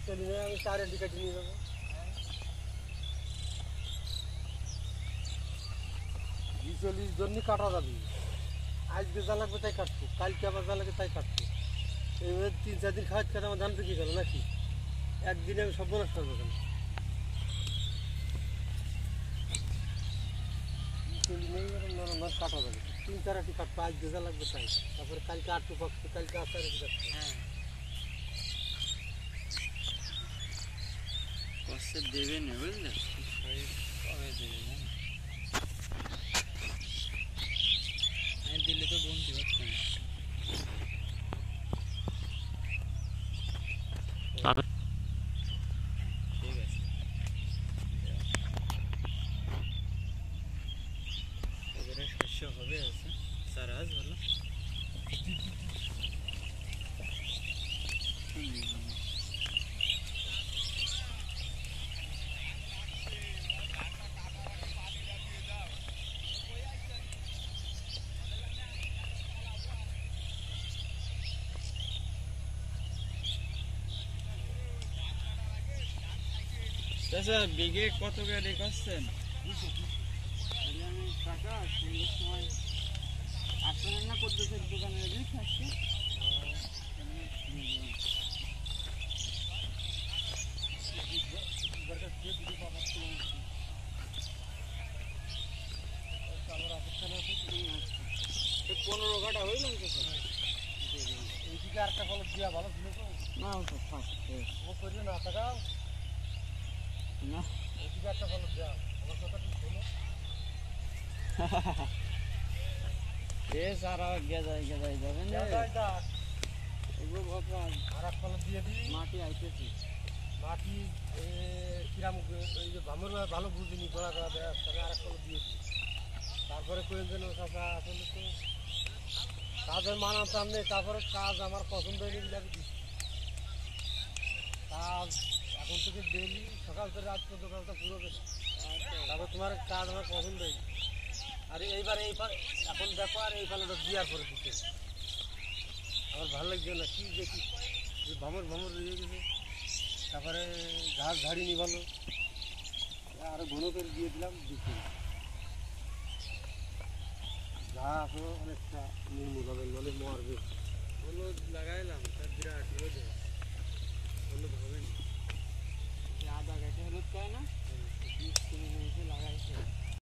চলি না, আমি 4 এর দিকে নিয়ে যাবো। বিচলির জন্য কাটা যাবে। আজকে যা লাগবে তাই কাটবো, কালকে আবার যা লাগে তাই কাটবো। এইভাবে 3-4 দিন খাওয়ার খেতে আমার ধান বিক্রি গেল নাকি? একদিনে আমি সব নষ্ট করবো কেন? বিচলি নেই, এরকম কাটা যাবে। 3-4 আটি কাটবো, আজকে যা লাগবে তাই। তারপরে কালকে 8 পাকবে, কালকে 4 আটি কাটবো। হ্যাঁ, কষ্ট দেবে না বুঝলে, কবে দেবে জানো? আমি দিলে তো বলতে পারতাম। ঠিক আছে, এবারে শস্য হবে আছে সারা আজ ভালো। আচ্ছা, বিঘে কত করে করছেন? আমি টাকা সেই সময় আসলেন না করতেছেন দোকানে থাকছে। তো 15 ঘন্টা হয়ে গেল তো স্যার। এইদিকে আরেকটা কলম দেওয়া ভালো ছিল তো? না তো থাক, ও করিও না টাকাও না এইদিকে একটা কলম দেওয়া, আমার কথা ঠিক শোনো। এ সারা গেজাই যাবেন আর এক কলম দিয়ে দিই। মাটি আইতেছি, মাটি কিরাম এই যে ভামর ভালো বুঝিনি করা করা দেয়, তাহলে আর এক কলম দিয়ে দিই। তারপরে করে দেন ও চাষা আসলে তো কাজের মান আনতাম নেই, তারপরে কাজ আমার পছন্দ হয়নি বলে আমি দিচ্ছি। কাজ এখন থেকে ডেলি সকাল থেকে রাত পর্যন্ত কাজটা পুরো বেশি। তারপর তোমার কাজ আমার পছন্দ হয়নি। আর এইবার এখন দেখো, আর এই পালাটা দেওয়ার পরে দিতে আমার ভালো লাগছে না। কি দেখি যে ভামর রয়ে গেছে, তারপরে ঘাস ঝাড়িনি ভালো, আরো ঘন করে দিয়ে দিলাম দিচ্ছি। ঘাসও অনেকটা নির্মূল হবে, নলে মরবে। হলুদ লাগাইলাম, তার বিরাট রোদ হলুদ হবে না। আদা গাছে হলুদ পায় না।